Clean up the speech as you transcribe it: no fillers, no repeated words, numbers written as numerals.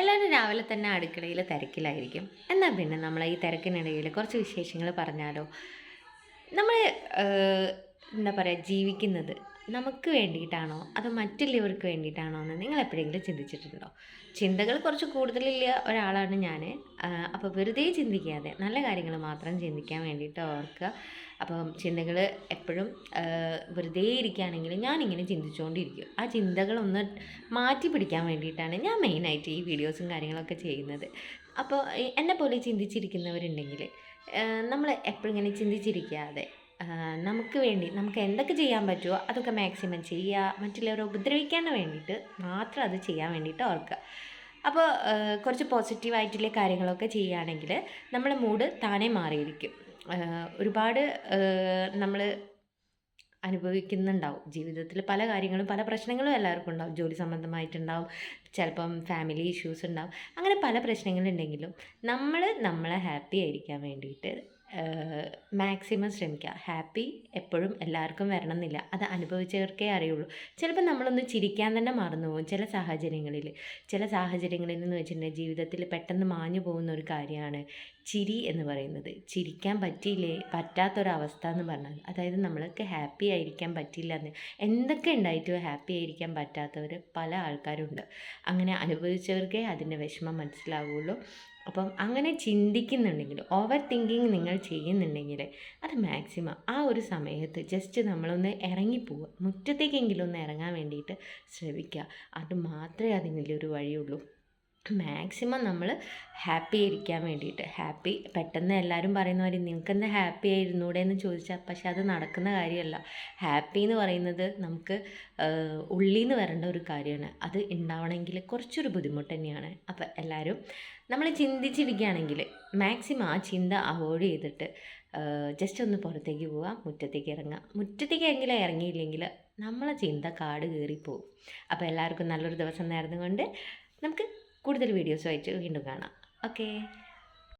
എല്ലാവരും രാവിലെ തന്നെ അടുക്കളയിൽ തിരക്കിലായിരിക്കും. എന്നാൽ പിന്നെ നമ്മൾ ഈ തിരക്കിനിടയിൽ കുറച്ച് വിശേഷങ്ങൾ പറഞ്ഞാലോ? നമ്മൾ എന്താ പറയുക, ജീവിക്കുന്നത് നമുക്ക് വേണ്ടിയിട്ടാണോ അതോ മറ്റുള്ളവർക്ക് വേണ്ടിയിട്ടാണോ എന്ന് നിങ്ങൾ എപ്പോഴെങ്കിലും ചിന്തിച്ചിട്ടുണ്ടോ? ചിന്തകൾ കുറച്ച് കൂടുതലുള്ള ഒരാളാണ് ഞാൻ. അപ്പോൾ വെറുതെ ചിന്തിക്കാതെ നല്ല കാര്യങ്ങൾ മാത്രം ചിന്തിക്കാൻ വേണ്ടിയിട്ട് ഓർക്കുക. അപ്പം ചിന്തകൾ എപ്പോഴും വെറുതെ ഇരിക്കുകയാണെങ്കിൽ ഞാനിങ്ങനെ ചിന്തിച്ചുകൊണ്ടിരിക്കും. ആ ചിന്തകളൊന്ന് മാറ്റി പിടിക്കാൻ വേണ്ടിയിട്ടാണ് ഞാൻ മെയിനായിട്ട് ഈ വീഡിയോസും കാര്യങ്ങളൊക്കെ ചെയ്യുന്നത്. അപ്പോൾ എന്നെപ്പോലെ ചിന്തിച്ചിരിക്കുന്നവരുണ്ടെങ്കിൽ നമ്മൾ എപ്പോഴും ഇങ്ങനെ ചിന്തിച്ചിരിക്കാതെ നമുക്ക് വേണ്ടി നമുക്ക് എന്തൊക്കെ ചെയ്യാൻ പറ്റുമോ അതൊക്കെ മാക്സിമം ചെയ്യുക. മറ്റുള്ളവരെ ഉപദ്രവിക്കാൻ വേണ്ടിയിട്ട് മാത്രം അത് ചെയ്യാൻ വേണ്ടിയിട്ട് ഓർക്കുക. അപ്പോൾ കുറച്ച് പോസിറ്റീവായിട്ടുള്ള കാര്യങ്ങളൊക്കെ ചെയ്യുകയാണെങ്കിൽ നമ്മുടെ മൂഡ് താനേ മാറിയിരിക്കും. ഒരുപാട് നമ്മൾ അനുഭവിക്കുന്നുണ്ടാവും ജീവിതത്തിൽ. പല കാര്യങ്ങളും പല പ്രശ്നങ്ങളും എല്ലാവർക്കും ഉണ്ടാവും. ജോലി സംബന്ധമായിട്ടുണ്ടാവും, ചിലപ്പം ഫാമിലി ഇഷ്യൂസ് ഉണ്ടാവും. അങ്ങനെ പല പ്രശ്നങ്ങളുണ്ടെങ്കിലും നമ്മളെ ഹാപ്പി ആയിരിക്കാൻ വേണ്ടിയിട്ട് മാക്സിമം ശ്രമിക്കുക. ഹാപ്പി എപ്പോഴും എല്ലാവർക്കും വരണം എന്നില്ല, അത് അനുഭവിച്ചവർക്കേ അറിയുള്ളൂ. ചിലപ്പോൾ നമ്മളൊന്ന് ചിരിക്കാൻ തന്നെ മറന്നു പോകും ചില സാഹചര്യങ്ങളിൽ എന്ന് വെച്ചിട്ടുണ്ടെങ്കിൽ ജീവിതത്തിൽ പെട്ടെന്ന് മാഞ്ഞു പോകുന്ന ഒരു കാര്യമാണ് ചിരി എന്ന് പറയുന്നത്. ചിരിക്കാൻ പറ്റാത്തൊരവസ്ഥ എന്ന് പറഞ്ഞാൽ, അതായത് നമ്മൾക്ക് ഹാപ്പി ആയിരിക്കാൻ പറ്റില്ല എന്ന്, എന്തൊക്കെ ഉണ്ടായിട്ടും ഹാപ്പി ആയിരിക്കാൻ പറ്റാത്തവർ പല ആൾക്കാരുണ്ട്. അങ്ങനെ അനുഭവിച്ചവർക്കേ അതിൻ്റെ വിഷമം മനസ്സിലാവുള്ളൂ. അപ്പം അങ്ങനെ ചിന്തിക്കുന്നുണ്ടെങ്കിൽ, ഓവർ തിങ്കിങ് നിങ്ങൾ ചെയ്യുന്നുണ്ടെങ്കിൽ അത് മാക്സിമം ആ ഒരു സമയത്ത് ജസ്റ്റ് നമ്മളൊന്ന് ഇറങ്ങിപ്പോവുക, മുറ്റത്തേക്കെങ്കിലും ഒന്ന് ഇറങ്ങാൻ വേണ്ടിയിട്ട് ശ്രമിക്കുക. അത് മാത്രമേ അതിനുള്ളൊരു വഴിയുള്ളൂ. മാക്സിമം നമ്മൾ ഹാപ്പി ആയിരിക്കാൻ വേണ്ടിയിട്ട്. ഹാപ്പി പെട്ടെന്ന് എല്ലാവരും പറയുന്ന മാതിരി നിനക്കെന്താ ഹാപ്പി ആയിരുന്നൂടെ എന്ന് ചോദിച്ചാൽ പക്ഷെ അത് നടക്കുന്ന കാര്യമല്ല. ഹാപ്പി എന്ന് പറയുന്നത് നമുക്ക് ഉള്ളിൽ നിന്ന് വരേണ്ട ഒരു കാര്യമാണ്. അത് ഉണ്ടാവണമെങ്കിൽ കുറച്ചൊരു ബുദ്ധിമുട്ട് തന്നെയാണ്. അപ്പോൾ എല്ലാവരും നമ്മൾ ചിന്തിച്ചിരിക്കുകയാണെങ്കിൽ മാക്സിമം ആ ചിന്ത അവോയ്ഡ് ചെയ്തിട്ട് ജസ്റ്റ് ഒന്ന് പുറത്തേക്ക് പോവുക, മുറ്റത്തേക്ക് ഇറങ്ങുക. മുറ്റത്തേക്കെങ്കിലും ഇറങ്ങിയില്ലെങ്കിൽ നമ്മളെ ചിന്ത കാട് കയറിപ്പോവും. അപ്പോൾ എല്ലാവർക്കും നല്ലൊരു ദിവസം നേർന്നുകൊണ്ട് നമുക്ക് കൂടുതൽ വീഡിയോസുമായിട്ട് വീണ്ടും കാണാം. ഓക്കേ.